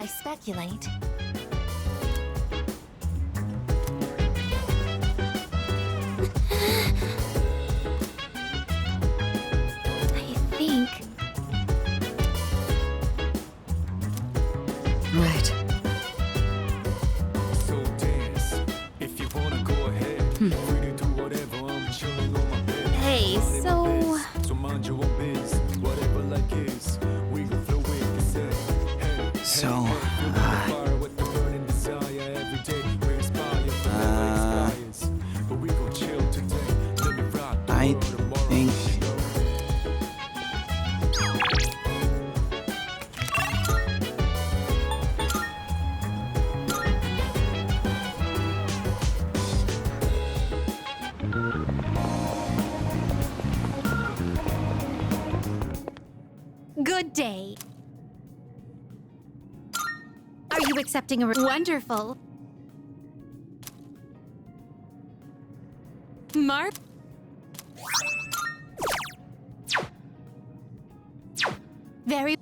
speculate. I think... Right. So dance. If you wanna go ahead. Free to do whatever. I'm chilling on my bed. Hey, so... So mind your own biz. Whatever like is. We gon' throw it to say. Hey, So, fire with the burning desire every day. We inspire for never expires. But we gon' chill today. Let me rock the I world tomorrow. think... Good day. Are you accepting a wonderful? Mark? Very...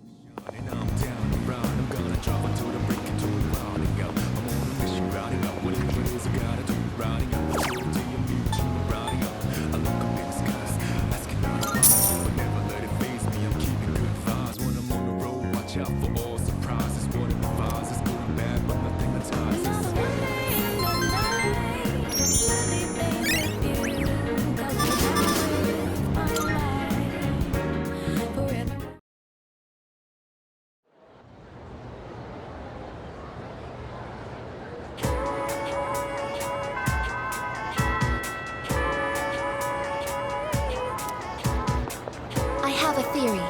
And I'm down and round. I'm gonna drop until the break into the rounding up. I'm on a mission, rounding up. Whatever it is I gotta do, rounding up. I'm going to your mute, rounding up. I look up in the skies, asking me to rise, but never let it faze me. I'm keeping good vibes when I'm on the road. Watch out for all surprises. Whatever vibes is good and bad, but nothing that ties us. I have a theory.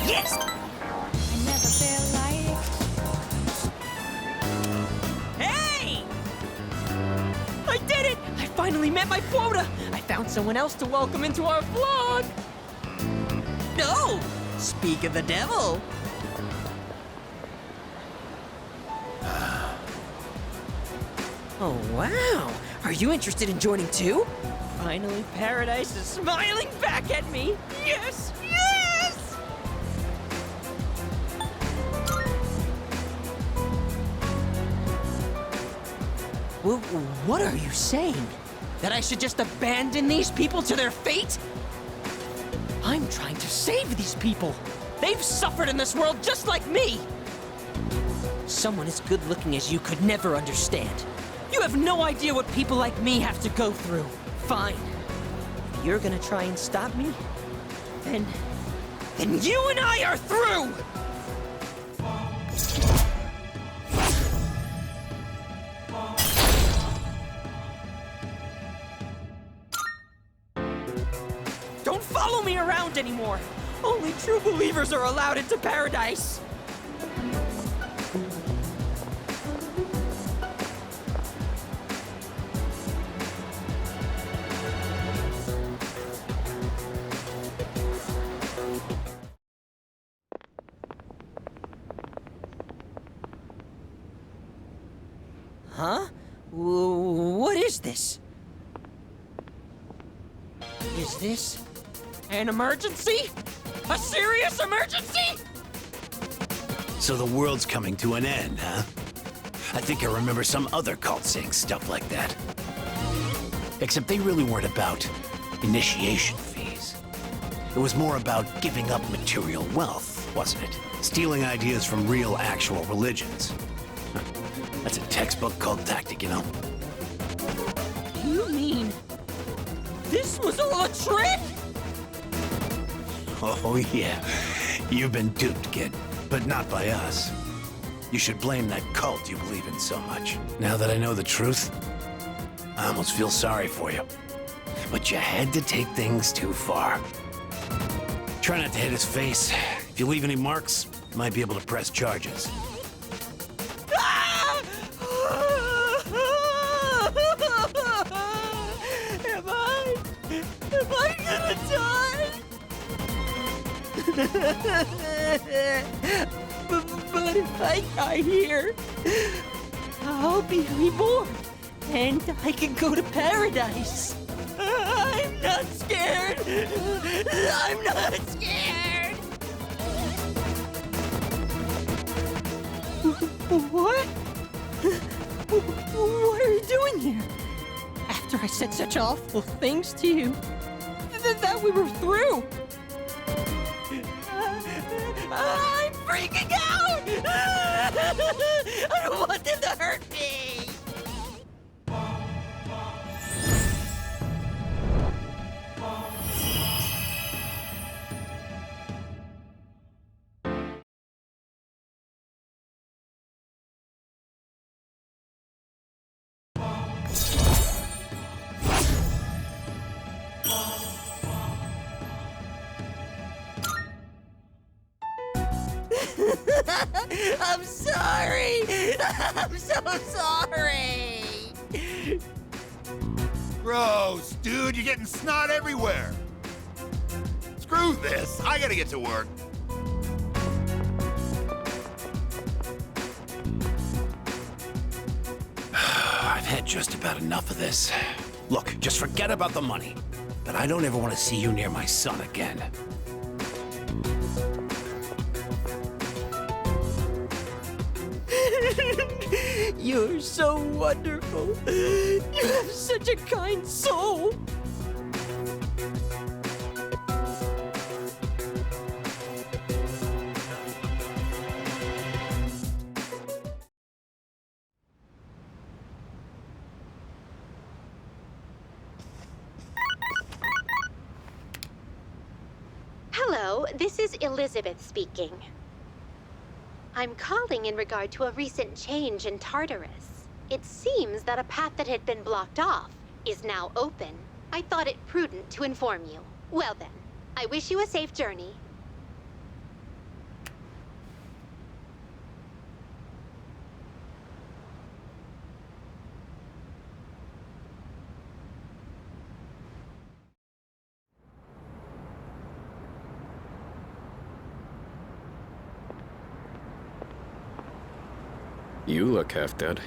Yes! Hey! I did it! I finally met my quota! I found someone else to welcome into our vlog! No! Speak of the devil! Oh, wow! Are you interested in joining too? Finally, paradise is smiling back at me! Yes! Yes! Well, what are you saying? That I should just abandon these people to their fate? I'm trying to save these people. They've suffered in this world just like me. Someone as good looking as you could never understand. You have no idea what people like me have to go through. Fine. If you're gonna try and stop me, then you and I are through! Don't follow me around anymore! Only true believers are allowed into paradise! Huh? What is this? Is this an emergency? A serious emergency? So the world's coming to an end, huh? I think I remember some other cult saying stuff like that. Except they really weren't about initiation fees. It was more about giving up material wealth, wasn't it? Stealing ideas from real, actual religions. That's a textbook cult tactic, you know? You mean this was all a trick? Oh, yeah. You've been duped, kid. But not by us. You should blame that cult you believe in so much. Now that I know the truth, I almost feel sorry for you. But you had to take things too far. Try not to hit his face. If you leave any marks, you might be able to press charges. Am I gonna die? But if I die here, I'll be reborn, and I can go to paradise. I'm not scared. I'm not scared. What? What are you doing here? After I said such awful things to you, that we were through. I'm freaking out! I don't want them to hurt me! I'm sorry! I'm so sorry! Gross, dude, you're getting snot everywhere. Screw this, I gotta get to work. I've had just about enough of this. Look, just forget about the money. But I don't ever want to see you near my son again. You're so wonderful. You have such a kind soul. Hello, this is Elizabeth speaking. I'm calling in regard to a recent change in Tartarus. It seems that a path that had been blocked off is now open. I thought it prudent to inform you. Well then, I wish you a safe journey. You look half dead.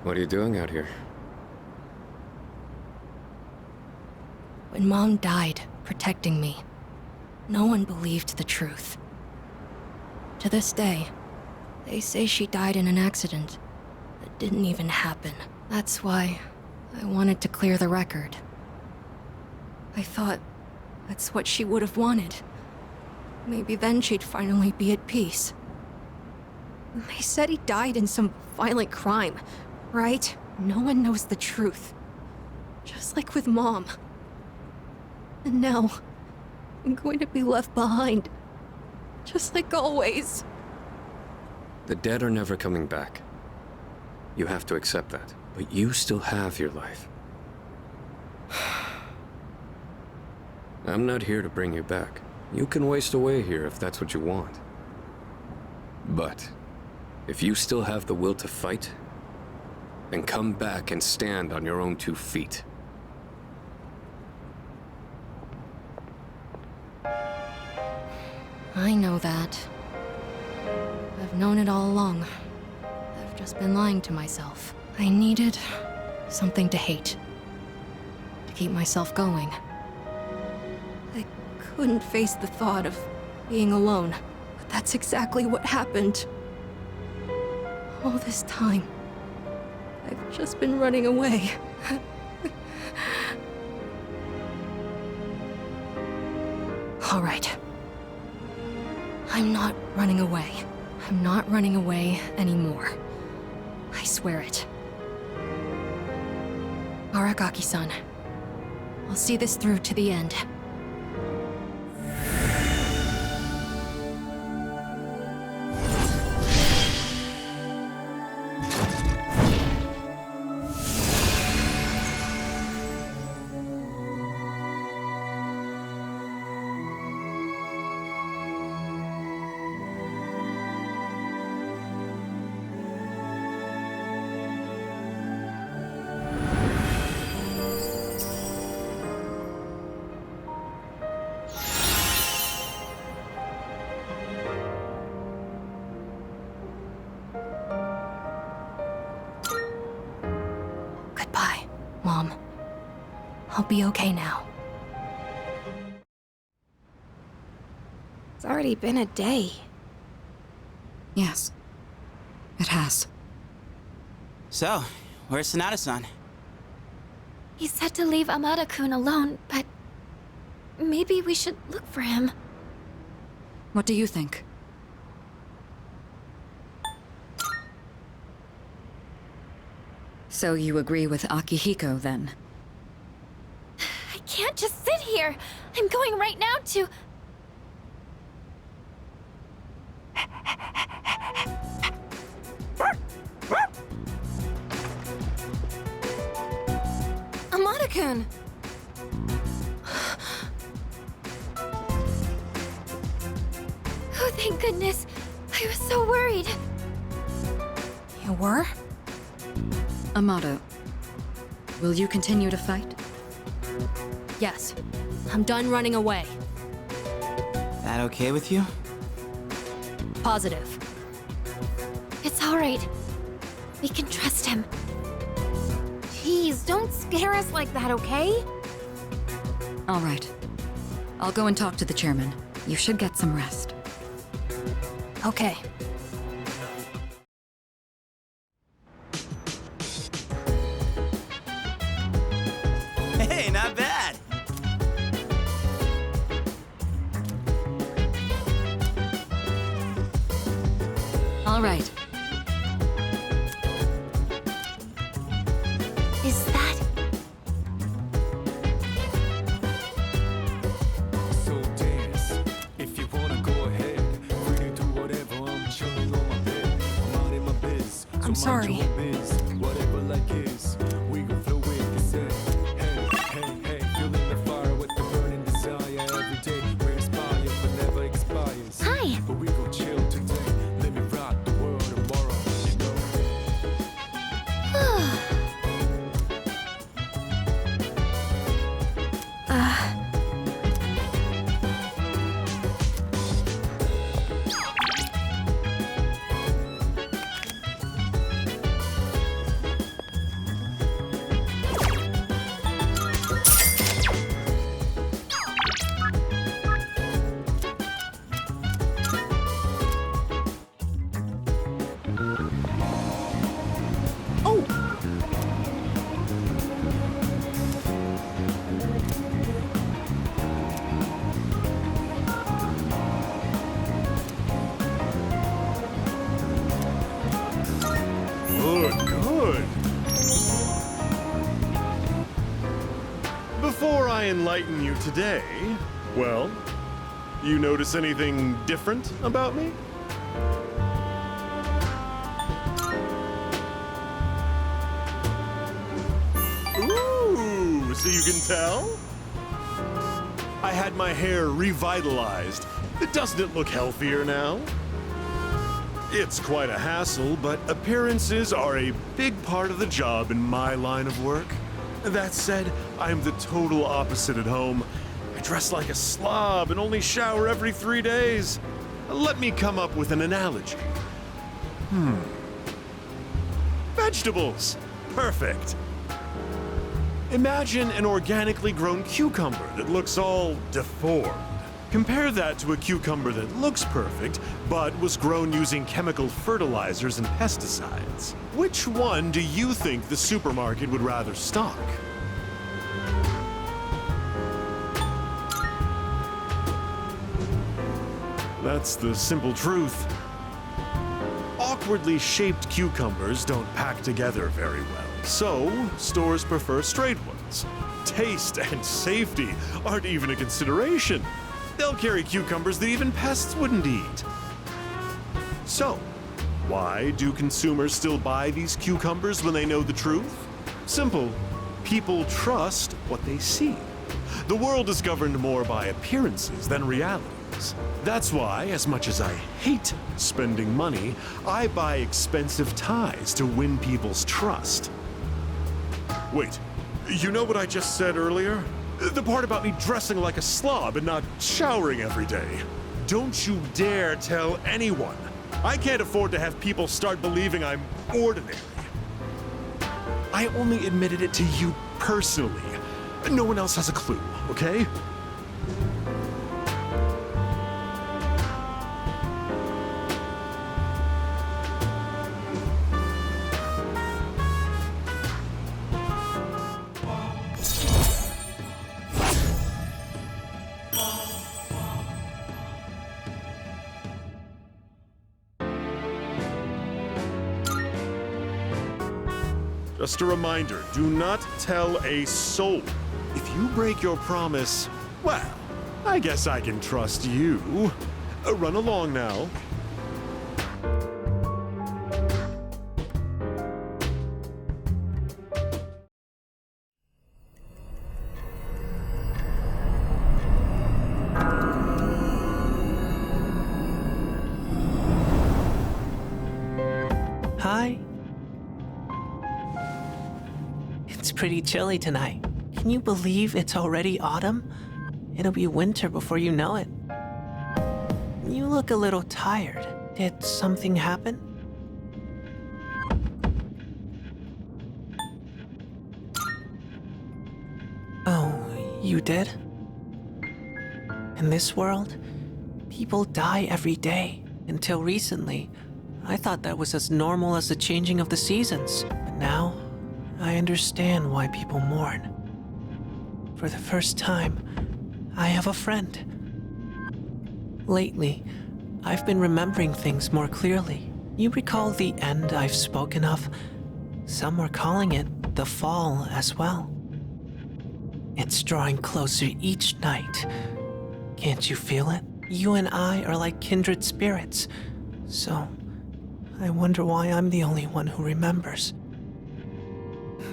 What are you doing out here? When Mom died, protecting me, no one believed the truth. To this day, they say she died in an accident that didn't even happen. That's why I wanted to clear the record. I thought that's what she would have wanted. Maybe then she'd finally be at peace. They said he died in some violent crime, right? No one knows the truth. Just like with Mom. And now, I'm going to be left behind. Just like always. The dead are never coming back. You have to accept that. But you still have your life. I'm not here to bring you back. You can waste away here if that's what you want. But if you still have the will to fight, then come back and stand on your own 2 feet. I know that. I've known it all along. I've just been lying to myself. I needed something to hate. To keep myself going. I couldn't face the thought of being alone. But that's exactly what happened. All this time, I've just been running away. All right. I'm not running away. I'm not running away anymore. I swear it. Aragaki-san, I'll see this through to the end. be okay now. It's already been a day. Yes, it has. So, where's Sonata-san? He said to leave Amada-kun alone, but maybe we should look for him. What do you think? So you agree with Akihiko, then? I can't just sit here. I'm going right now to... Amada-kun! Oh, thank goodness. I was so worried. You were? Amada, will you continue to fight? Yes. I'm done running away. That okay with you? Positive. It's all right. We can trust him. Please, don't scare us like that, okay? All right. I'll go and talk to the chairman. You should get some rest. Okay. Hey, not bad! All right. Is that... So dance, if you wanna go ahead. Free to do whatever, I'm chilling on my bed. I'm out in my biz, so I'm mind sorry. your own biz. Whatever like is, we gon' flow with the set. Hey, hey, hey, feeling the fire with the burning desire every day. We inspire but never expires. Hi. But we gon' chill today. Let me rock the world tomorrow, you know. Good. Before I enlighten you today, well, you notice anything different about me? Ooh, so you can tell? I had my hair revitalized. Doesn't it look healthier now? It's quite a hassle, but appearances are a big part of the job in my line of work. That said, I'm the total opposite at home. I dress like a slob and only shower every 3 days. Let me come up with an analogy. Vegetables. Perfect. Imagine an organically grown cucumber that looks all deformed. Compare that to a cucumber that looks perfect, but was grown using chemical fertilizers and pesticides. Which one do you think the supermarket would rather stock? That's the simple truth. Awkwardly shaped cucumbers don't pack together very well, so stores prefer straight ones. Taste and safety aren't even a consideration. They'll carry cucumbers that even pests wouldn't eat. So, why do consumers still buy these cucumbers when they know the truth? Simple. People trust what they see. The world is governed more by appearances than realities. That's why, as much as I hate spending money, I buy expensive ties to win people's trust. Wait, you know what I just said earlier? The part about me dressing like a slob and not showering every day. Don't you dare tell anyone. I can't afford to have people start believing I'm ordinary. I only admitted it to you personally. No one else has a clue, okay? Just a reminder, do not tell a soul. If you break your promise, well, I guess I can trust you. Run along now. Hi. It's pretty chilly tonight. Can you believe it's already autumn? It'll be winter before you know it. You look a little tired. Did something happen? Oh, you did? In this world, people die every day. Until recently, I thought that was as normal as the changing of the seasons. But now, I understand why people mourn. For the first time, I have a friend. Lately, I've been remembering things more clearly. You recall the end I've spoken of? Some were calling it the fall as well. It's drawing closer each night. Can't you feel it? You and I are like kindred spirits. So, I wonder why I'm the only one who remembers.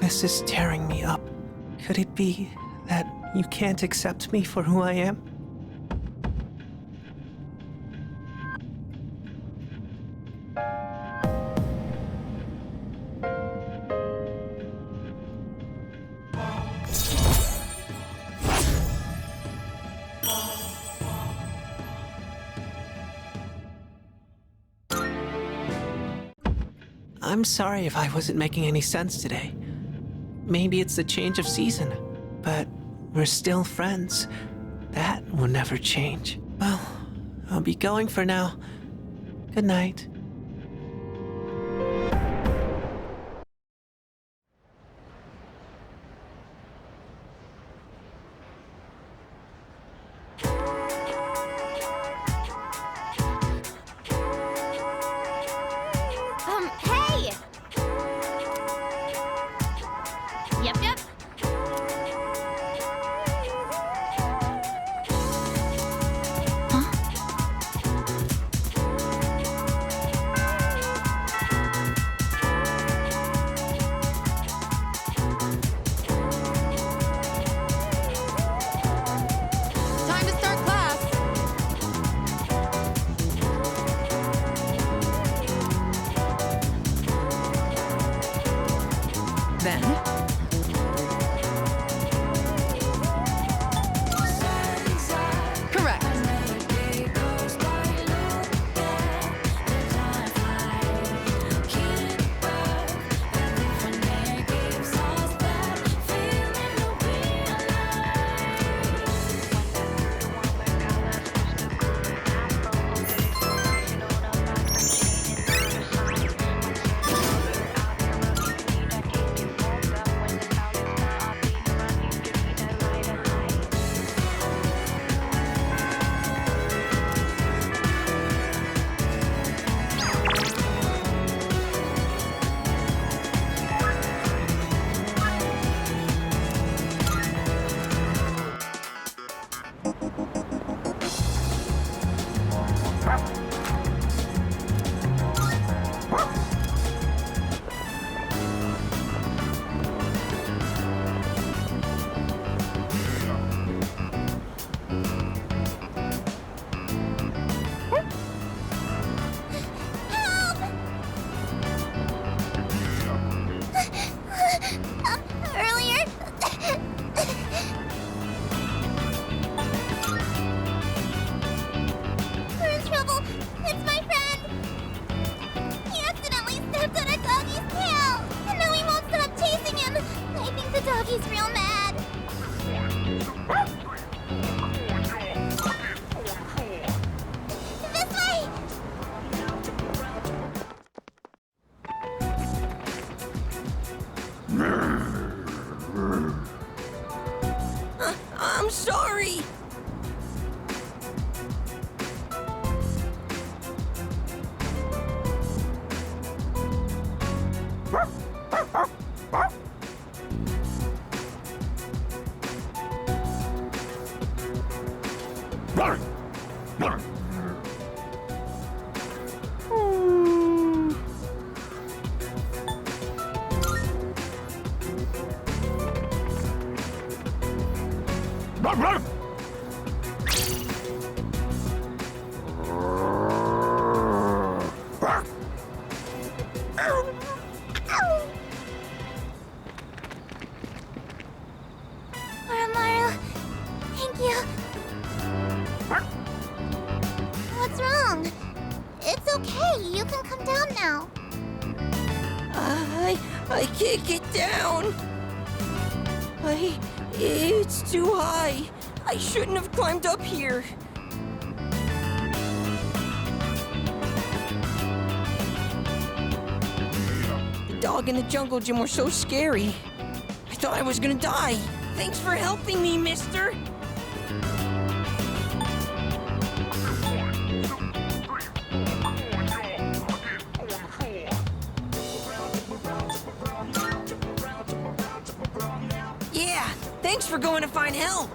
This is tearing me up. Could it be that you can't accept me for who I am? I'm sorry if I wasn't making any sense today. Maybe it's the change of season, but we're still friends. That will never change. Well, I'll be going for now. Good night. Hey! Yep, yep. Huh? Koromaru, thank you. What's wrong? It's okay. You can come down now. I can't get down. It's too high. I shouldn't have climbed up here. The dog and the jungle gym were so scary. I thought I was gonna die. Thanks for helping me, mister. Yeah, thanks for going to find help.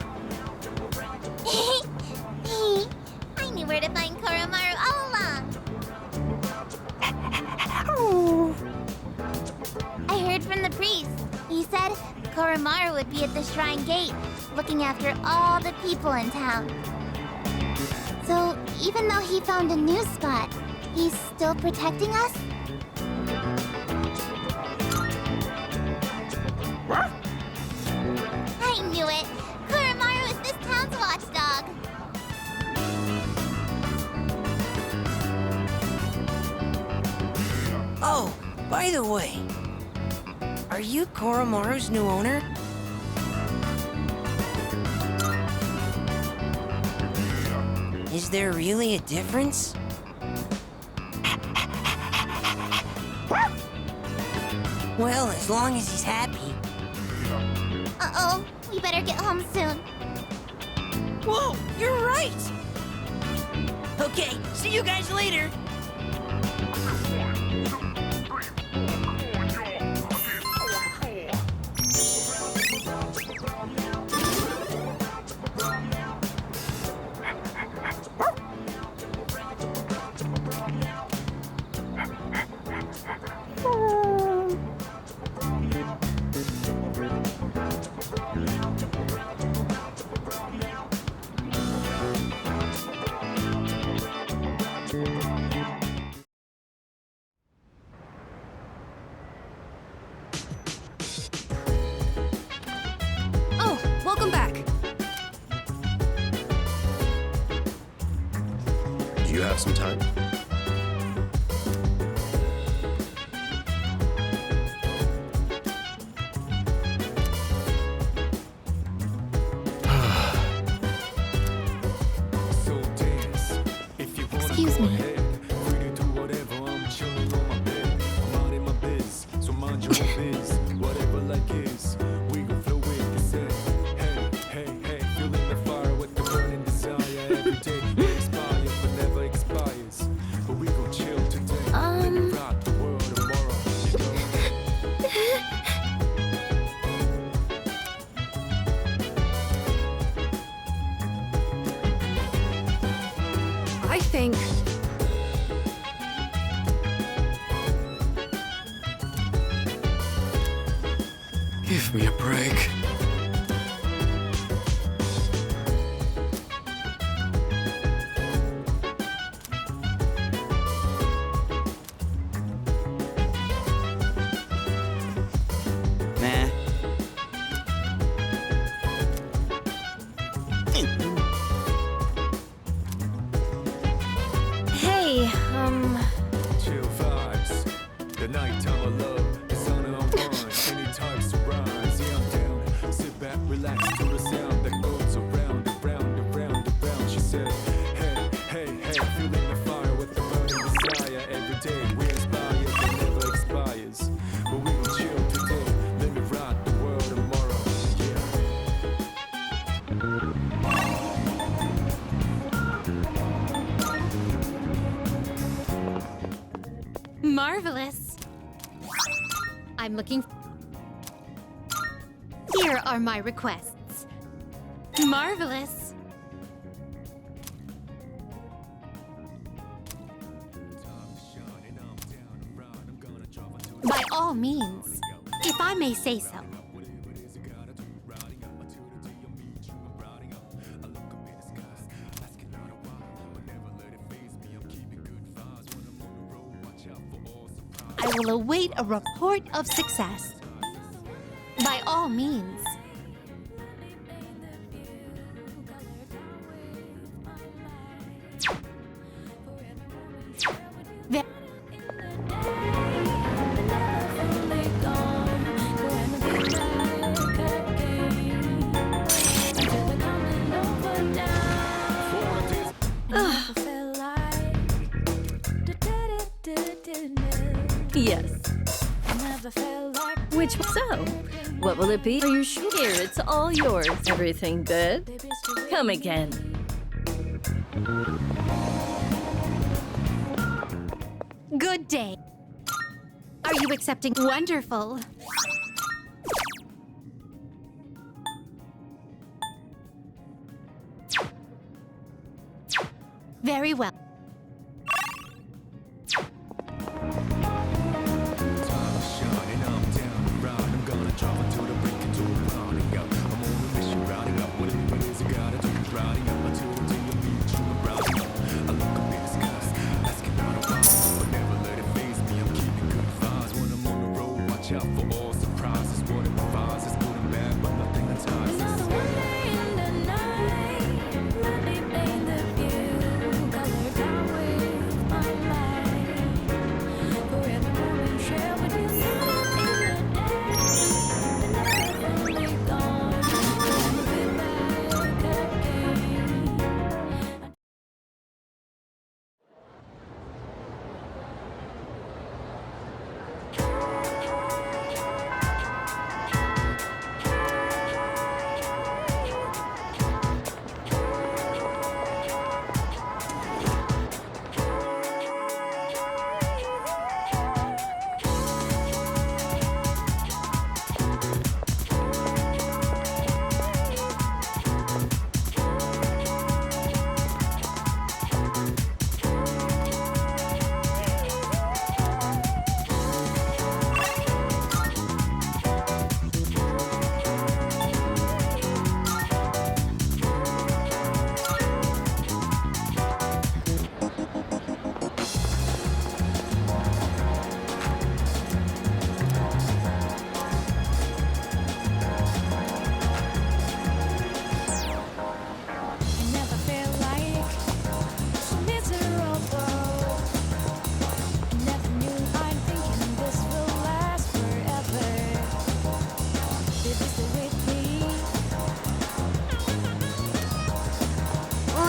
I knew where to find Koromaru all along. I heard from the priest. He said Koromaru would be at the shrine gate, looking after all the people in town. So, even though he found a new spot, he's still protecting us? I knew it! Koromaru is this town's watchdog! Oh, by the way, are you Koromaru's new owner? Is there really a difference? Well, as long as he's happy. Uh-oh, we better get home soon. Whoa, you're right! Okay, see you guys later! Oh, welcome back. Do you have some time? So dance. If you wanna Excuse go me. ahead, free to do whatever. I'm chilling on my bed. I'm minding my biz, so mind your own biz. Whatever like is, we gon' flow with the set. Hey, hey, hey, feeling the fire with the burning desire. Every day we expire, but never expires. But we gon' chill today. Let me rock the world tomorrow. You know? I think Give me a break. Nah. Hey, Chill vibes. The nighttime of love, the sun on mine. Anytime surprise, yeah, I'm down. Sit back, relax to the sound that goes around, around, around, around. She said, hey, hey, hey, feeling the fire with the burning desire. Every day we inspire, but never expires. But we gon' chill today. Let me rock the world tomorrow. Yeah. Marvelous. I'm looking. Here are my requests. Marvelous. By all means, if I may say so. I will await a report of success. By all means. Ve- Yes. Which so? What will it be? Are you sure? Here, it's all yours. Everything good? Come again. Good day. Are you accepting? Wonderful. Very well.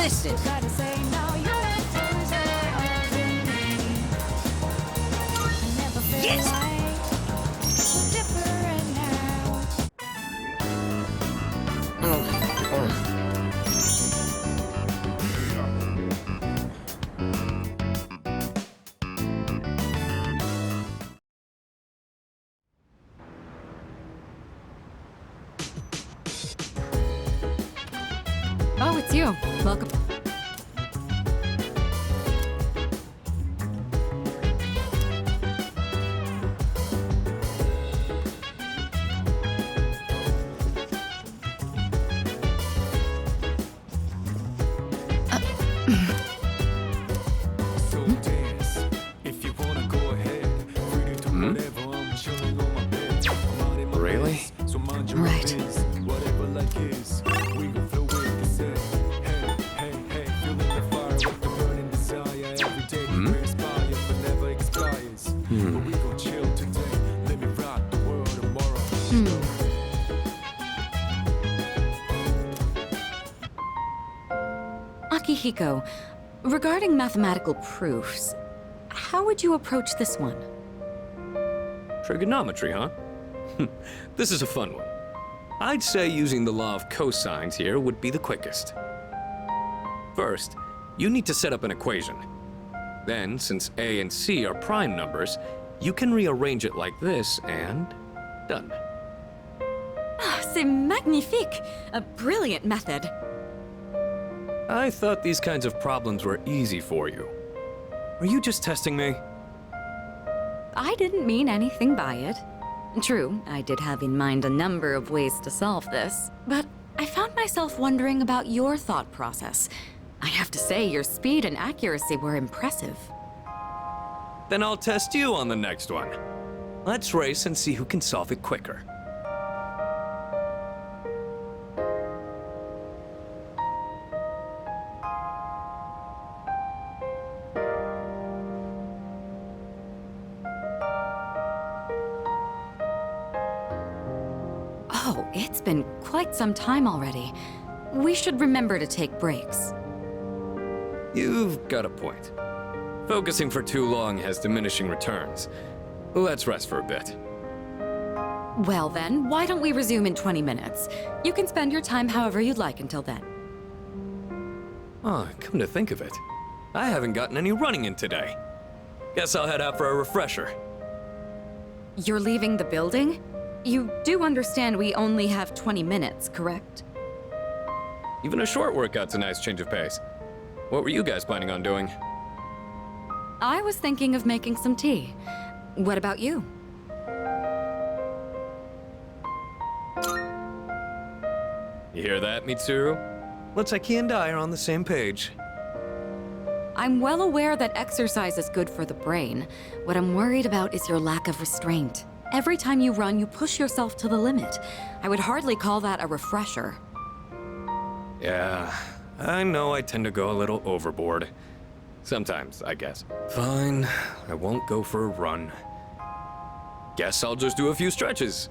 Listen. Yes! Oh, it's you. Welcome. Really? Right. Akihiko, regarding mathematical proofs, how would you approach this one? Trigonometry, huh? This is a fun one. I'd say using the law of cosines here would be the quickest. First, you need to set up an equation. Then, since A and C are prime numbers, you can rearrange it like this and done. C'est magnifique! A brilliant method. I thought these kinds of problems were easy for you. Are you just testing me? I didn't mean anything by it. True, I did have in mind a number of ways to solve this, but I found myself wondering about your thought process. I have to say, your speed and accuracy were impressive. Then I'll test you on the next one. Let's race and see who can solve it quicker. Oh, it's been quite some time already. We should remember to take breaks. You've got a point. Focusing for too long has diminishing returns. Let's rest for a bit. Well then, why don't we resume in 20 minutes? You can spend your time however you'd like until then. Oh, come to think of it, I haven't gotten any running in today. Guess I'll head out for a refresher. You're leaving the building? You do understand we only have 20 minutes, correct? Even a short workout's a nice change of pace. What were you guys planning on doing? I was thinking of making some tea. What about you? You hear that, Mitsuru? Looks like he and I are on the same page. I'm well aware that exercise is good for the brain. What I'm worried about is your lack of restraint. Every time you run, you push yourself to the limit. I would hardly call that a refresher. Yeah, I know I tend to go a little overboard. Sometimes, I guess. Fine, I won't go for a run. Guess I'll just do a few stretches.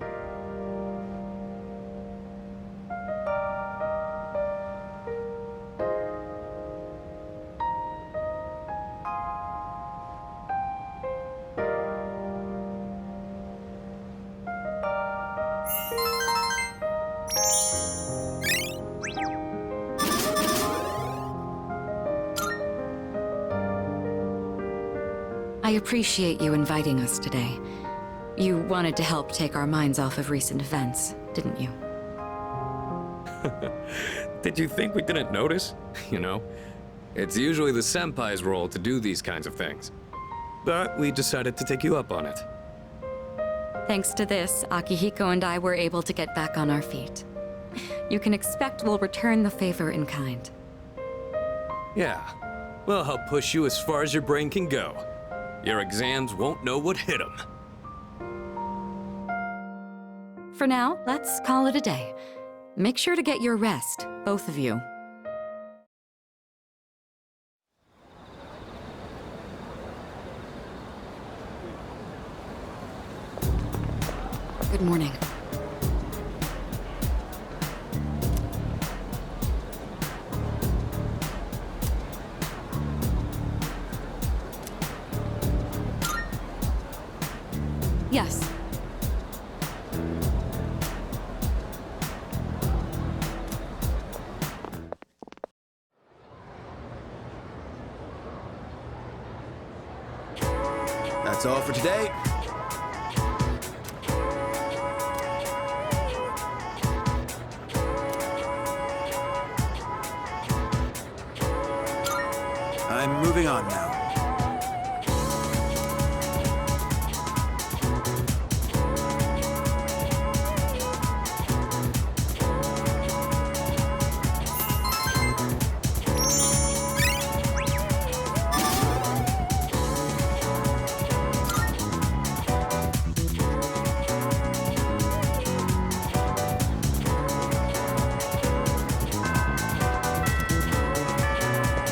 I appreciate you inviting us today. You wanted to help take our minds off of recent events, didn't you? Did you think we didn't notice? You know, it's usually the senpai's role to do these kinds of things. But we decided to take you up on it. Thanks to this, Akihiko and I were able to get back on our feet. You can expect we'll return the favor in kind. Yeah, we'll help push you as far as your brain can go. Your exams won't know what hit them. For now, let's call it a day. Make sure to get your rest, both of you. Good morning. Yes. That's all for today. I'm moving on now.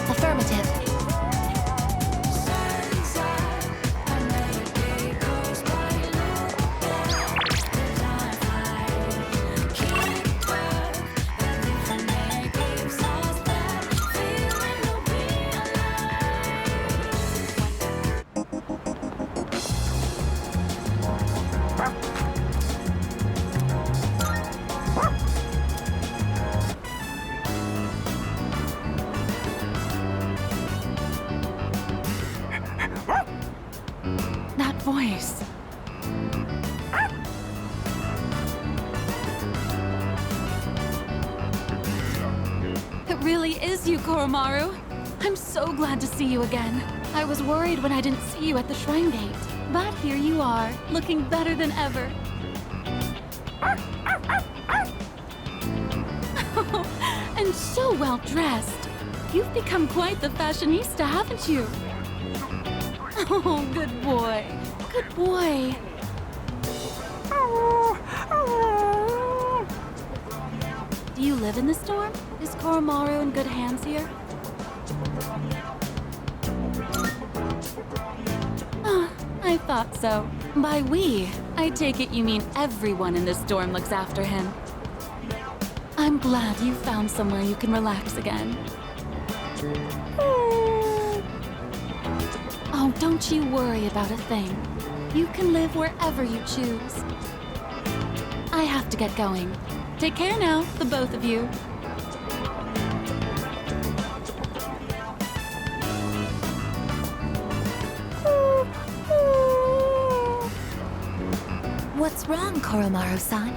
Affirmative. That voice. It really is you, Koromaru. I'm so glad to see you again. I was worried when I didn't see you at the shrine gate. But here you are, looking better than ever. And so well dressed. You've become quite the fashionista, haven't you? Oh, good boy. Good boy. Do you live in the storm? Is Koromaru in good hands here? Ah, I thought so. By we, I take it you mean everyone in this storm looks after him. I'm glad you found somewhere you can relax again. Oh, don't you worry about a thing. You can live wherever you choose. I have to get going. Take care now, the both of you. What's wrong, Koromaru-san?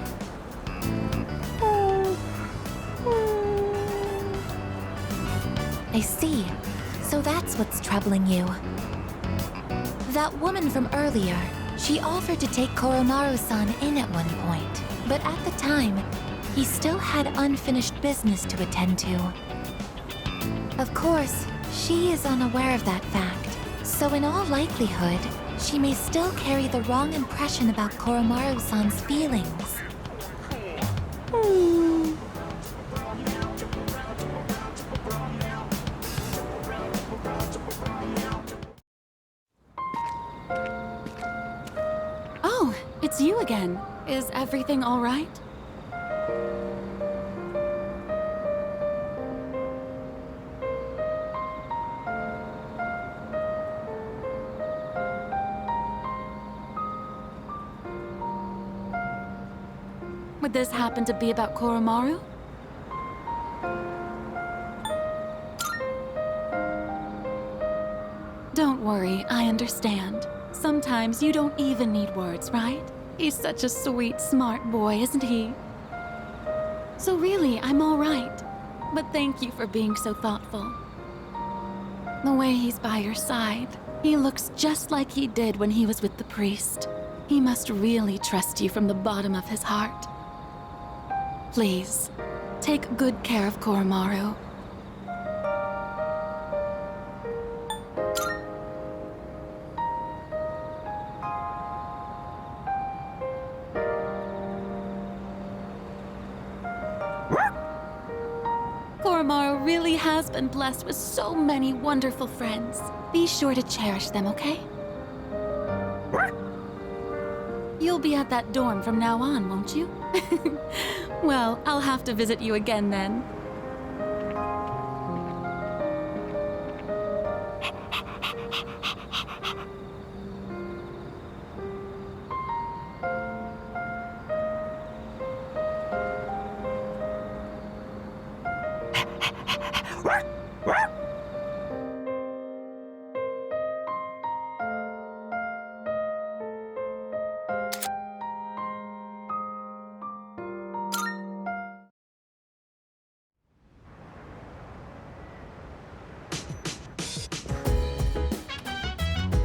I see. So that's what's troubling you. That woman from earlier, she offered to take Koromaru-san in at one point, but at the time, he still had unfinished business to attend to. Of course, she is unaware of that fact, so in all likelihood, she may still carry the wrong impression about Koromaru-san's feelings. Oh, it's you again. Is everything all right? Would this happen to be about Koromaru? Don't worry, I understand. Sometimes you don't even need words, right? He's such a sweet, smart boy, isn't he? So really, I'm all right. But thank you for being so thoughtful. The way he's by your side, he looks just like he did when he was with the priest. He must really trust you from the bottom of his heart. Please, take good care of Koromaru. Koromaru really has been blessed with so many wonderful friends. Be sure to cherish them, okay? You'll be at that dorm from now on, won't you? Well, I'll have to visit you again then.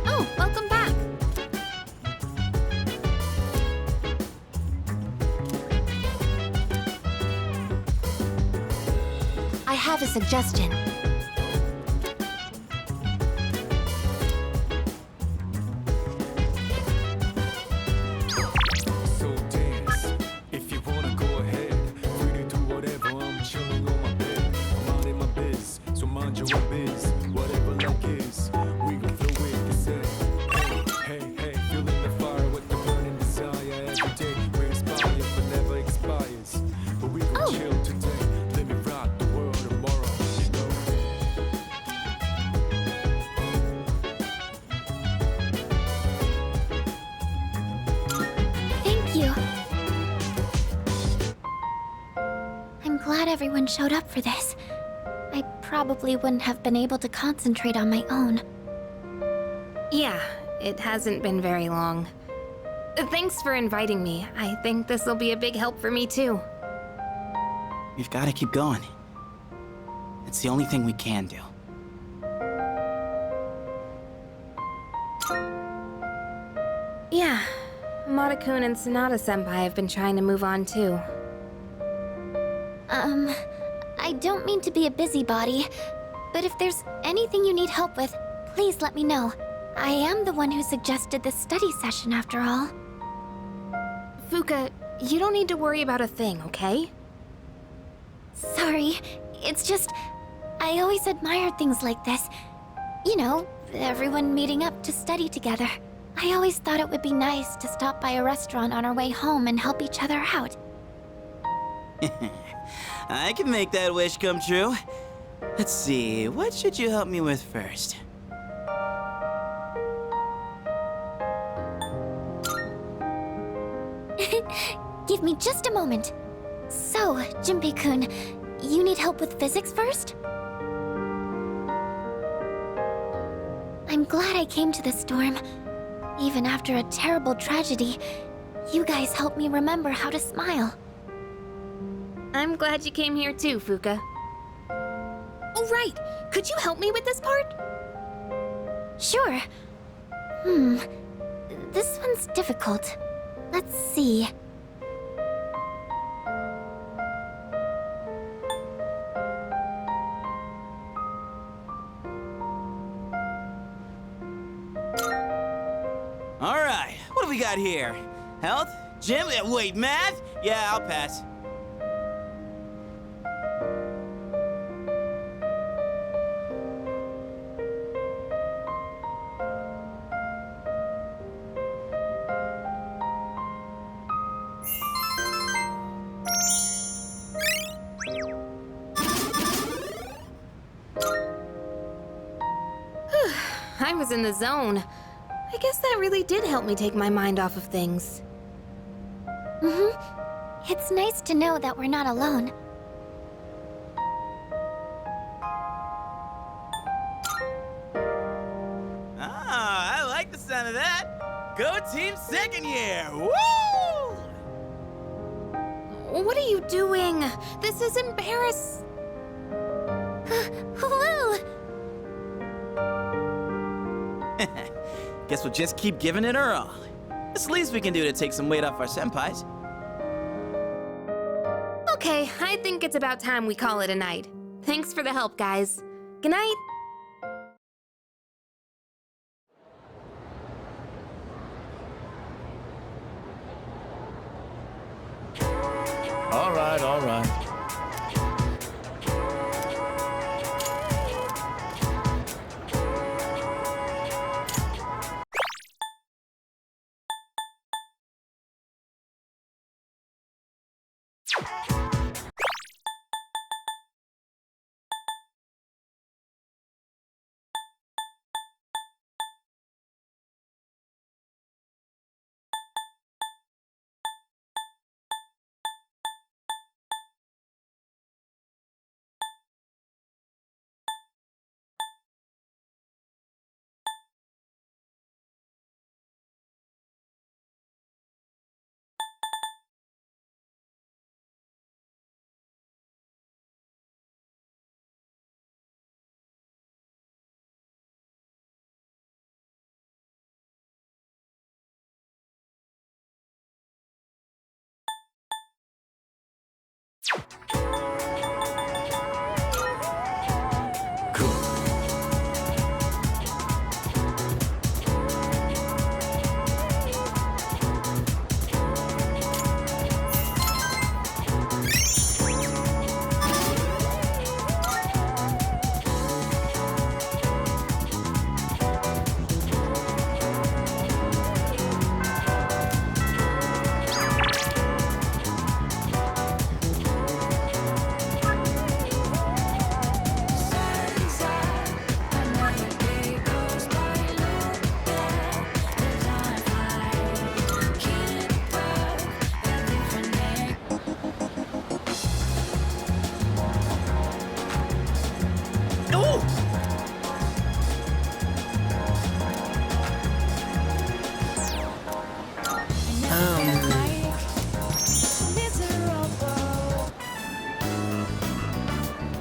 Oh, welcome back. I have a suggestion. So dance, if you wanna go ahead. Free to do whatever, I'm chilling on my bed. I'm minding my biz, so mind your own biz. Whatever luck is, we gon' throw it to say. Hey, hey, hey, feeling the fire with the burning desire. Every day we inspire, but never expires. But we gon' chill today, let me rock the world tomorrow, you know. Thank you. I'm glad everyone showed up for this. I probably wouldn't have been able to concentrate on my own. Yeah, it hasn't been very long. Thanks for inviting me. I think this will be a big help for me too. We've got to keep going. It's the only thing we can do. Mata-kun and Sonata-senpai have been trying to move on too. I don't mean to be a busybody, but if there's anything you need help with, please let me know. I am the one who suggested this study session after all. Fuka, you don't need to worry about a thing, okay? Sorry, it's just... I always admired things like this. You know, everyone meeting up to study together. I always thought it would be nice to stop by a restaurant on our way home and help each other out. I can make that wish come true. Let's see, what should you help me with first? Give me just a moment. So, Junpei-kun, you need help with physics first? I'm glad I came to this storm. Even after a terrible tragedy, you guys helped me remember how to smile. I'm glad you came here too, Fuka. Oh, right! Could you help me with this part? Sure. This one's difficult. Let's see. All right, what do we got here? Health? Gym? Wait, math? Yeah, I'll pass. I was in the zone. I guess that really did help me take my mind off of things. It's nice to know that we're not alone. Ah, I like the sound of that. Go team second year. Woo! What are you doing? This is embarrassing. Woo! Guess we'll just keep giving it our all. It's the least we can do to take some weight off our senpais. Okay, I think it's about time we call it a night. Thanks for the help, guys. Good night. All right, all right.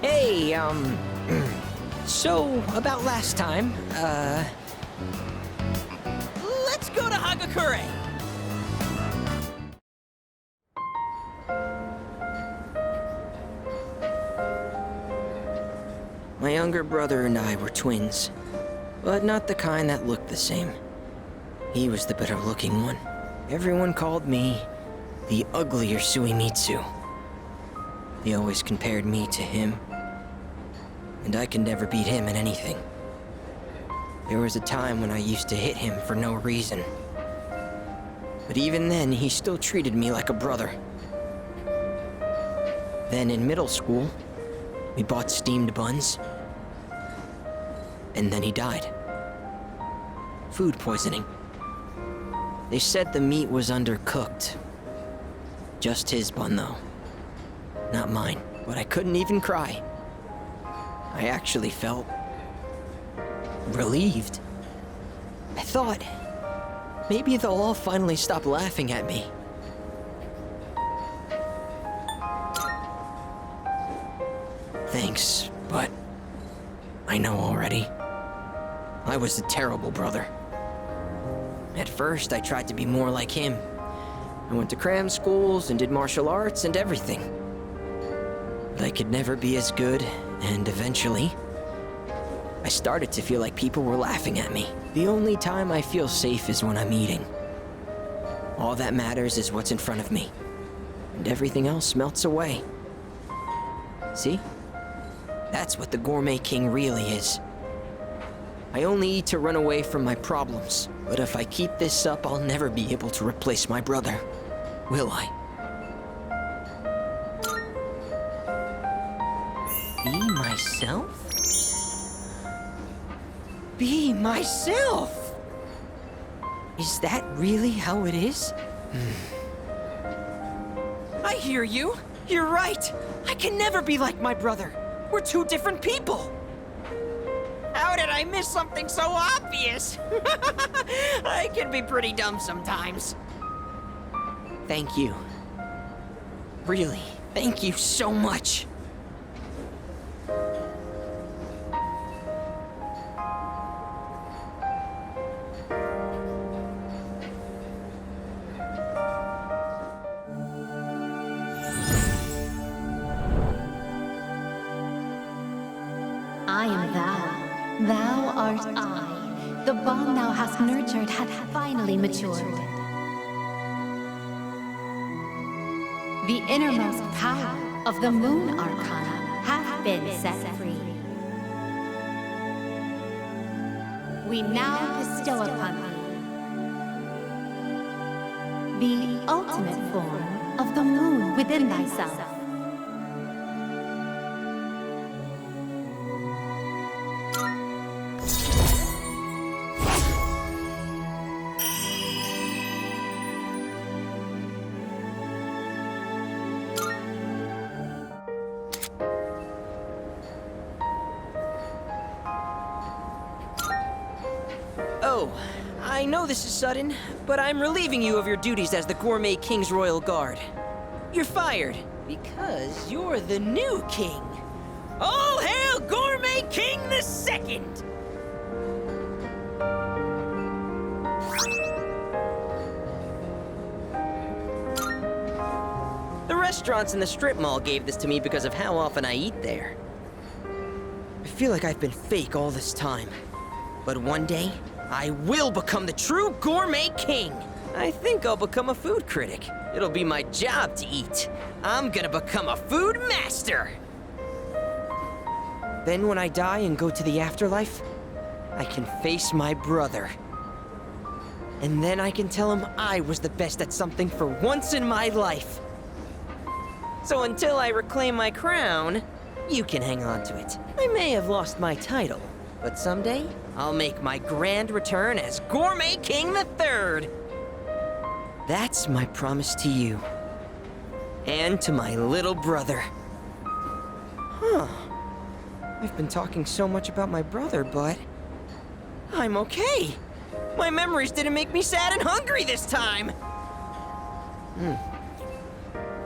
Hey, so about last time, let's go to Hagakure. My younger brother and I were twins, but not the kind that looked the same. He was the better-looking one. Everyone called me the uglier Suimitsu. They always compared me to him, and I could never beat him in anything. There was a time when I used to hit him for no reason. But even then, he still treated me like a brother. Then in middle school, we bought steamed buns. And then he died. Food poisoning. They said the meat was undercooked. Just his bun, though. Not mine. But I couldn't even cry. I actually felt relieved. I thought maybe they'll all finally stop laughing at me. Thanks, but I know already. I was a terrible brother. At first, I tried to be more like him. I went to cram schools and did martial arts and everything. But I could never be as good, and eventually, I started to feel like people were laughing at me. The only time I feel safe is when I'm eating. All that matters is what's in front of me, and everything else melts away. See? That's what the Gourmet King really is. I only eat to run away from my problems, but if I keep this up, I'll never be able to replace my brother, will I? Be myself? Be myself! Is that really how it is? I hear you. You're right. I can never be like my brother. We're two different people. How did I miss something so obvious? I can be pretty dumb sometimes. Thank you. Really, thank you so much. I am thou. Thou art I. The bond thou hast nurtured hath finally matured. The innermost power of the Moon Arcana hath been set free. We now bestow upon thee the ultimate form of the moon within thyself. Oh, I know this is sudden, but I'm relieving you of your duties as the Gourmet King's Royal Guard. You're fired, because you're the new king. All hail Gourmet King the Second! The restaurants in the strip mall gave this to me because of how often I eat there. I feel like I've been fake all this time, but one day, I will become the true Gourmet King! I think I'll become a food critic. It'll be my job to eat. I'm gonna become a food master! Then when I die and go to the afterlife, I can face my brother. And then I can tell him I was the best at something for once in my life. So until I reclaim my crown, you can hang on to it. I may have lost my title, but someday, I'll make my grand return as Gourmet King the Third. That's my promise to you. And to my little brother. Huh. I've been talking so much about my brother, but I'm okay. My memories didn't make me sad and hungry this time.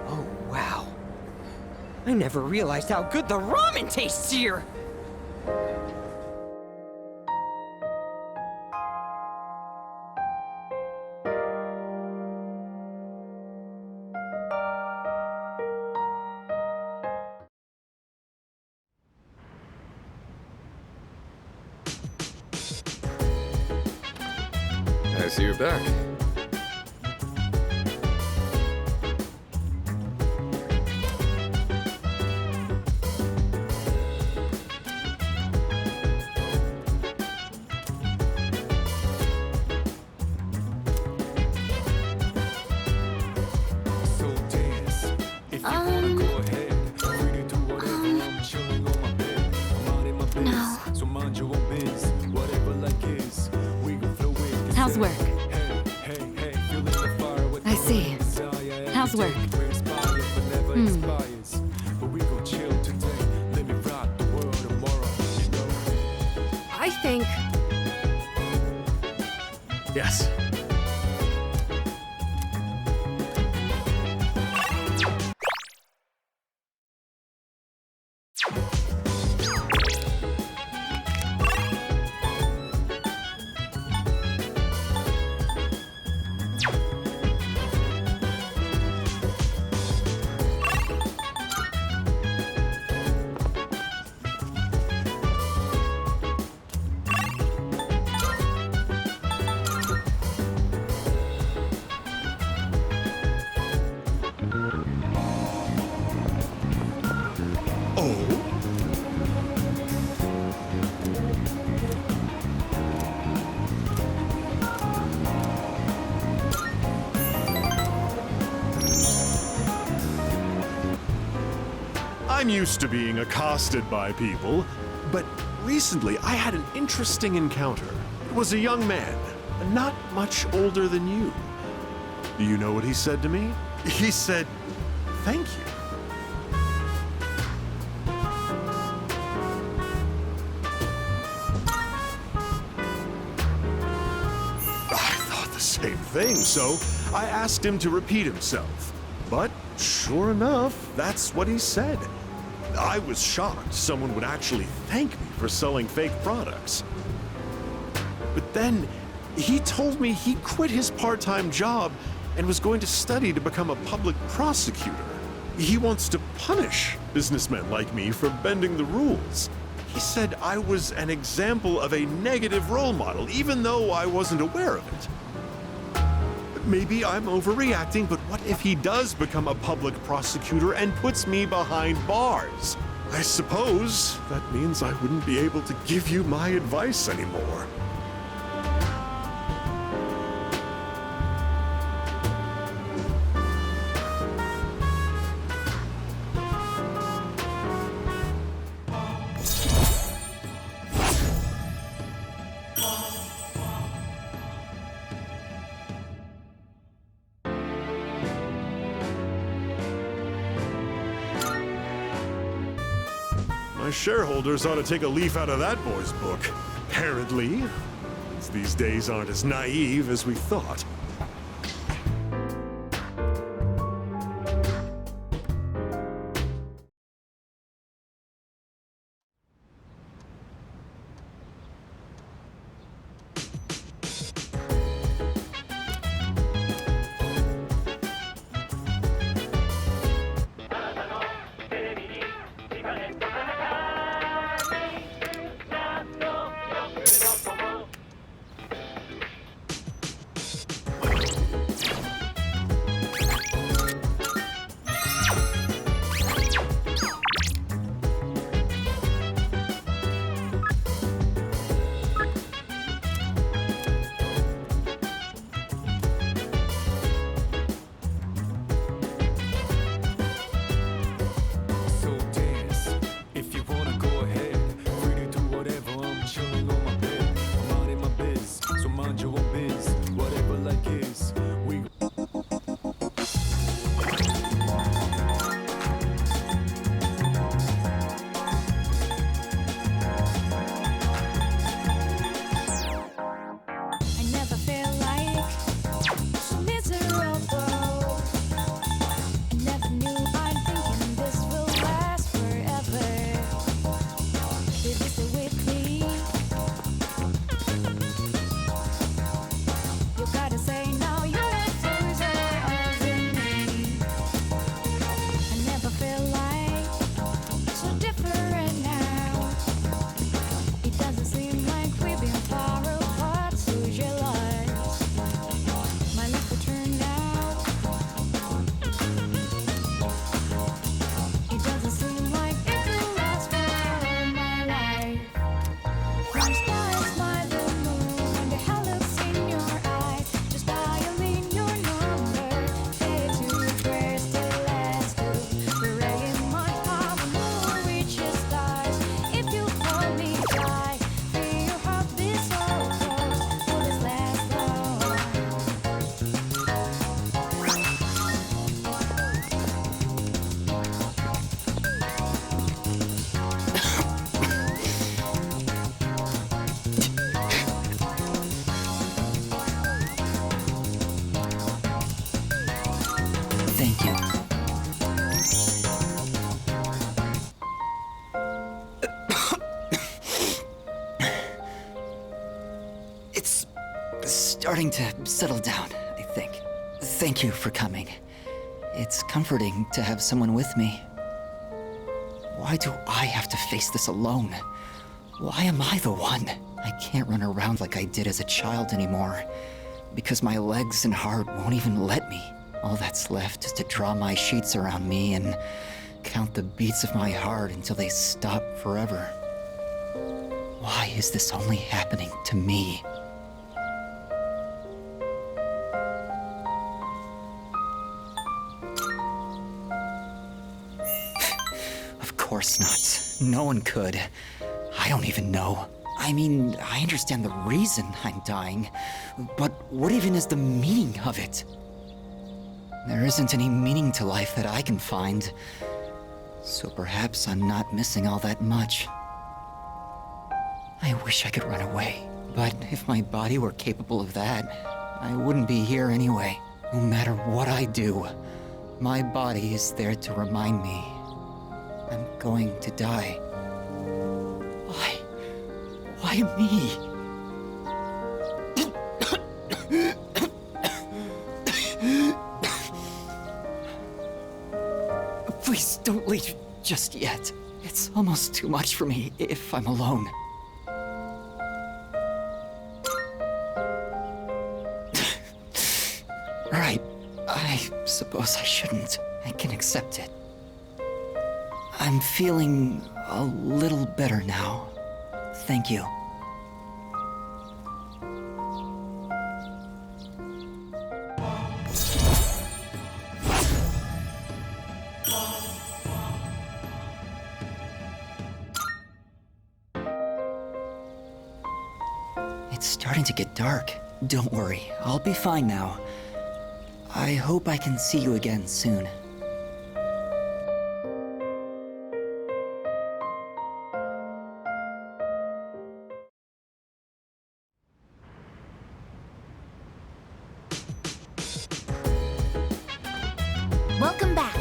Oh, wow. I never realized how good the ramen tastes here. I see you're back. So dance. If you wanna go ahead, free to do whatever. I'm chilling on my bed. I'm out in my biz. No. So mind your own biz. Whatever like is, we gon' flow with. How's work? Hey, hey, hey, feeling the fire with I see. How's work? But we gon' chill today. Let me rock the world tomorrow. You know? I think Yes. Oh? I'm used to being accosted by people, but recently I had an interesting encounter. It was a young man, not much older than you. Do you know what he said to me? He said, "Thank you." I thought the same thing, so I asked him to repeat himself. But sure enough, that's what he said. I was shocked someone would actually thank me for selling fake products. But then he told me he quit his part-time job and was going to study to become a public prosecutor. He wants to punish businessmen like me for bending the rules. He said I was an example of a negative role model, even though I wasn't aware of it. Maybe I'm overreacting, but what if he does become a public prosecutor and puts me behind bars? I suppose that means I wouldn't be able to give you my advice anymore. My shareholders ought to take a leaf out of that boy's book. Apparently, these days aren't as naive as we thought. starting to settle down, I think. Thank you for coming. It's comforting to have someone with me. Why do I have to face this alone? Why am I the one? I can't run around like I did as a child anymore, because my legs and heart won't even let me. All that's left is to draw my sheets around me and count the beats of my heart until they stop forever. Why is this only happening to me? Of course not. No one could. I don't even know. I mean, I understand the reason I'm dying, but what even is the meaning of it? There isn't any meaning to life that I can find, so perhaps I'm not missing all that much. I wish I could run away, but if my body were capable of that, I wouldn't be here anyway. No matter what I do, my body is there to remind me I'm going to die. Why? Why me? Please don't leave just yet. It's almost too much for me if I'm alone. Right. I suppose I shouldn't. I can accept it. I'm feeling a little better now. Thank you. It's starting to get dark. Don't worry, I'll be fine now. I hope I can see you again soon. Welcome back.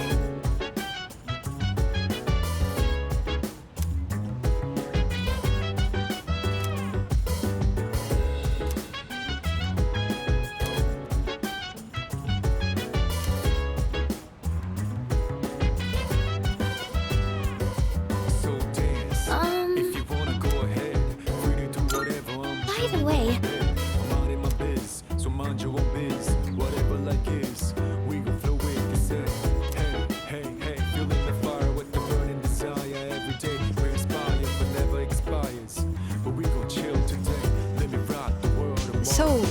If you wanna go ahead, free to do whatever. By the way, I'm out in my biz, so mind your own biz. Whatever like is, we gon' flow with this head. Hey, hey, hey, feeling the fire with the burning desire every day. We inspire but never expires. But we gon' chill today. Let me rock the world tomorrow. So,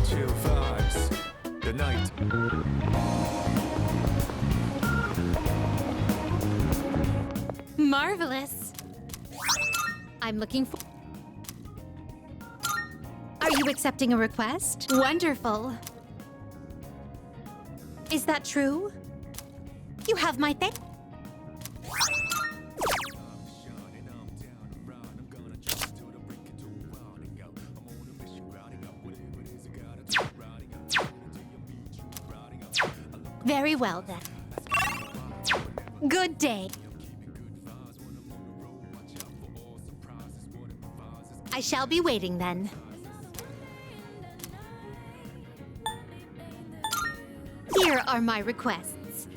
Chill vibes, the night. Marvelous. I'm looking for... Are you accepting a request? Wonderful. Is that true? You have my thank... Very well, then. Good day. I shall be waiting, then. Here are my requests.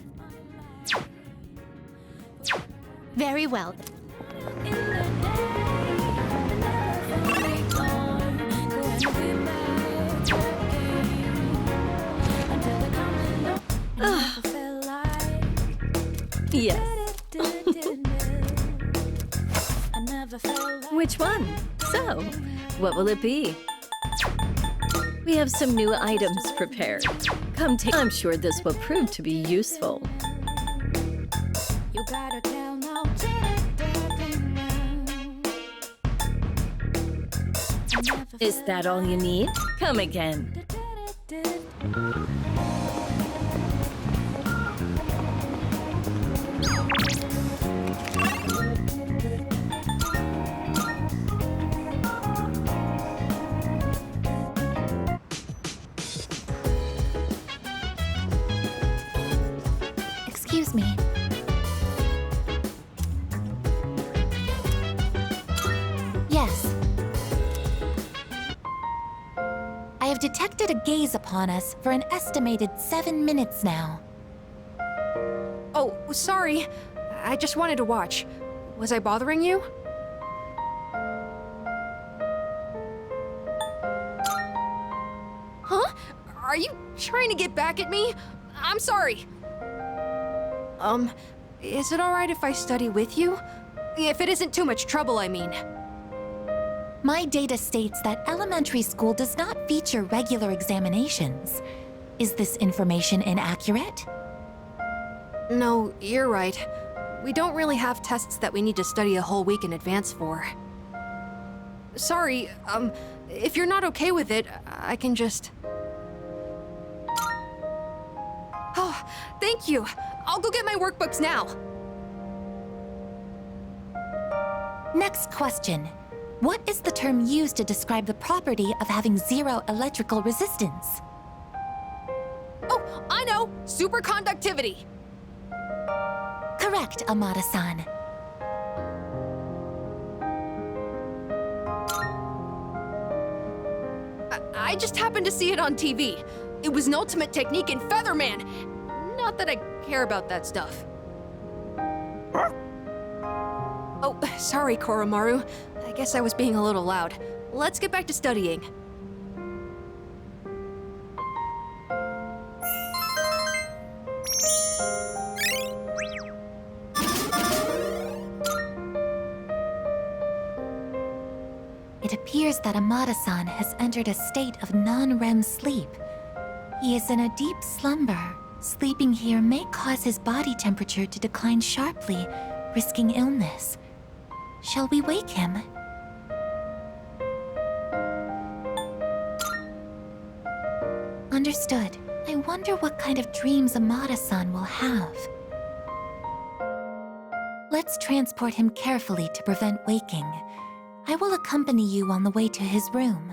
Very well, then. Yes. Which one? So, what will it be? We have some new items prepared. Come take. I'm sure this will prove to be useful. You gotta tell now. Is that all you need? Come again. Excuse me. Yes. I have detected a gaze upon us for an estimated 7 minutes now. Oh, sorry. I just wanted to watch. Was I bothering you? Huh? Are you trying to get back at me? I'm sorry. Is it alright if I study with you? If it isn't too much trouble, I mean. My data states that elementary school does not feature regular examinations. Is this information inaccurate? No, you're right. We don't really have tests that we need to study a whole week in advance for. Sorry, if you're not okay with it, I can just... Oh, thank you. I'll go get my workbooks now. Next question. What is the term used to describe the property of having zero electrical resistance? Oh, I know! Superconductivity! Correct, Amada-san. I just happened to see it on TV. It was an ultimate technique in Featherman. Not that I care about that stuff. Oh, sorry, Koromaru. I guess I was being a little loud. Let's get back to studying. It appears that Amada-san has entered a state of non-REM sleep. He is in a deep slumber. Sleeping here may cause his body temperature to decline sharply, risking illness. Shall we wake him? Understood. I wonder what kind of dreams Amada-san will have. Let's transport him carefully to prevent waking. I will accompany you on the way to his room.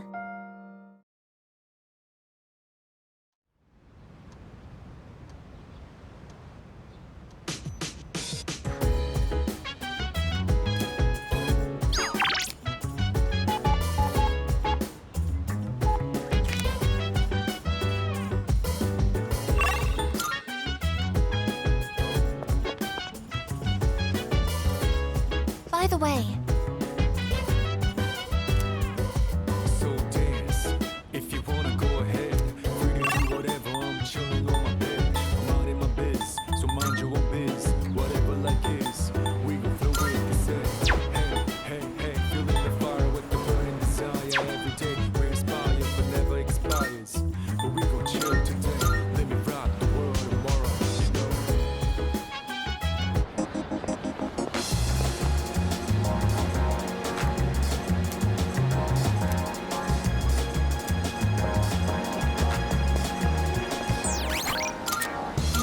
By the way, So dance, if you wanna go ahead. Free to do whatever, I'm chilling on my bed. I'm minding my biz, so mind your own biz. Whatever life is, we gon' flow with the set. Hey, hey, hey, feeling the fire with the burning desire. Every day we inspire, but never expires. But we gon' chill today, let me rock the world tomorrow, you know.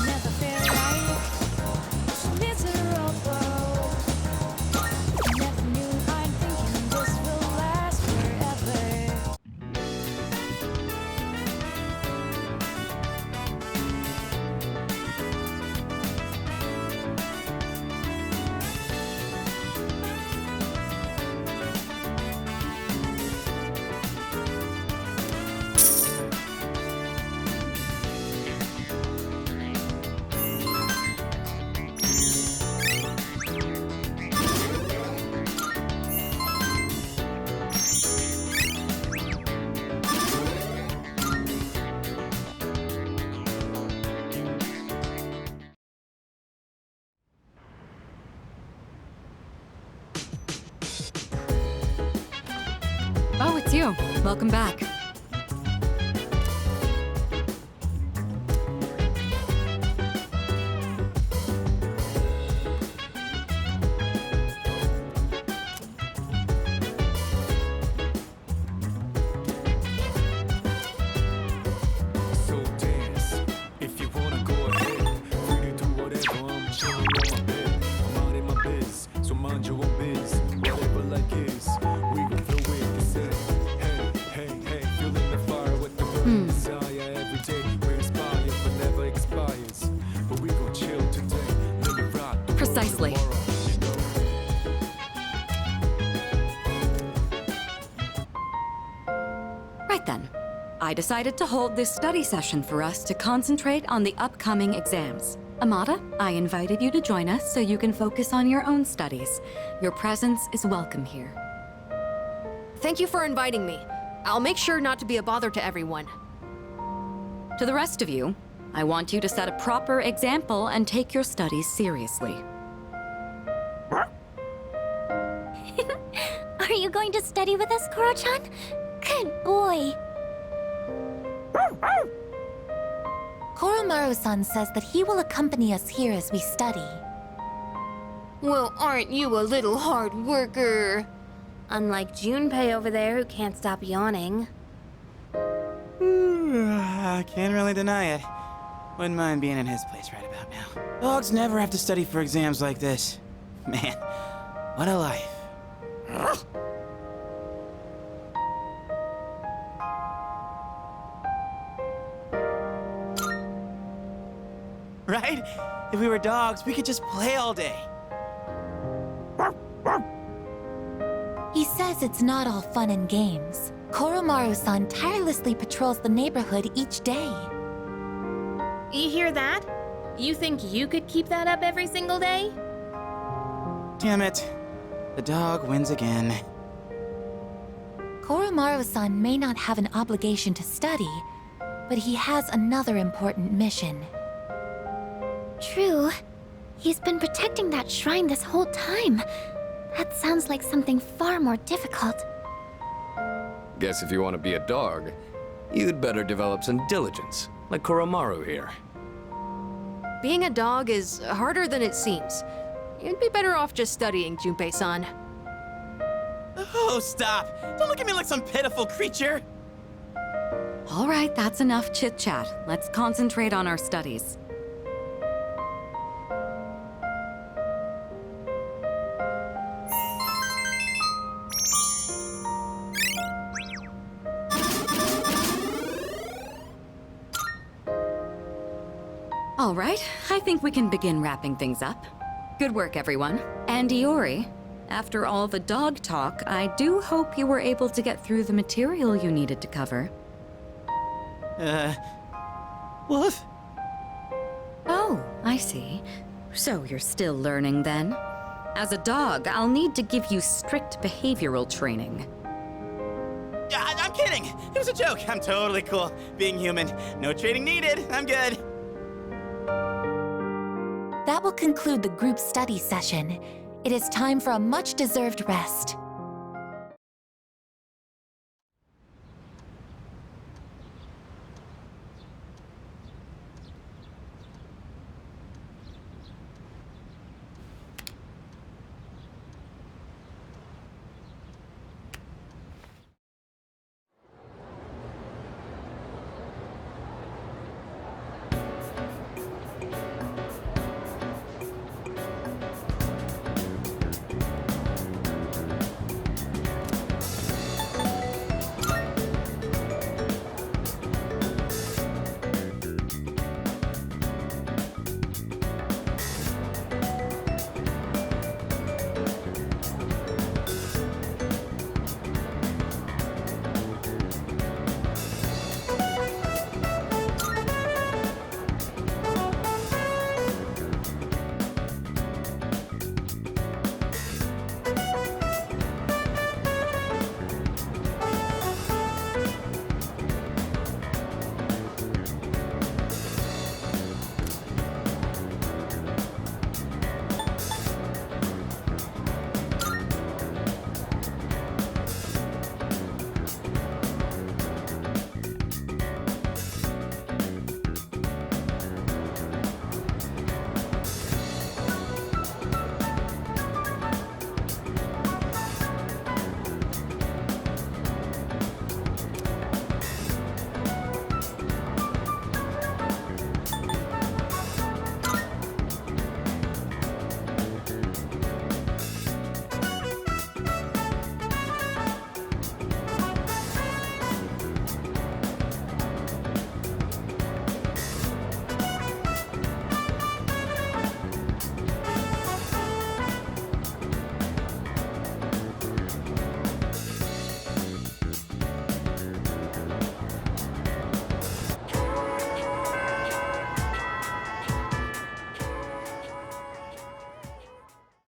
Never feel right, miserable. Never knew I'm thinking this will last forever. Oh, it's you. Welcome back. Desire every day, we inspire but never expires. But we gon' chill today, let me rock the world Precisely. tomorrow. Right then. I decided to hold this study session for us to concentrate on the upcoming exams. Amada, I invited you to join us so you can focus on your own studies. Your presence is welcome here. Thank you for inviting me. I'll make sure not to be a bother to everyone. To the rest of you, I want you to set a proper example and take your studies seriously. Are you going to study with us, Koro-chan? Good boy. Koromaru-san says that he will accompany us here as we study. Well, aren't you a little hard worker? Unlike Junpei over there who can't stop yawning. I can't really deny it. Wouldn't mind being in his place right about now. Dogs never have to study for exams like this. Man, what a life. Right? If we were dogs, we could just play all day. He says it's not all fun and games. Koromaru-san tirelessly patrols the neighborhood each day. You hear that? You think you could keep that up every single day? Damn it. The dog wins again. Koromaru-san may not have an obligation to study, but he has another important mission. True. He's been protecting that shrine this whole time. That sounds like something far more difficult. Guess if you want to be a dog, you'd better develop some diligence, like Koromaru here. Being a dog is harder than it seems. You'd be better off just studying, Junpei-san. Oh, stop! Don't look at me like some pitiful creature! All right, that's enough chit-chat. Let's concentrate on our studies. All right, I think we can begin wrapping things up. Good work, everyone. And Iori, after all the dog talk, I do hope you were able to get through the material you needed to cover. Wolf? Oh, I see. So you're still learning then? As a dog, I'll need to give you strict behavioral training. I'm kidding! It was a joke. I'm totally cool being human. No training needed. I'm good. That will conclude the group study session. It is time for a much-deserved rest.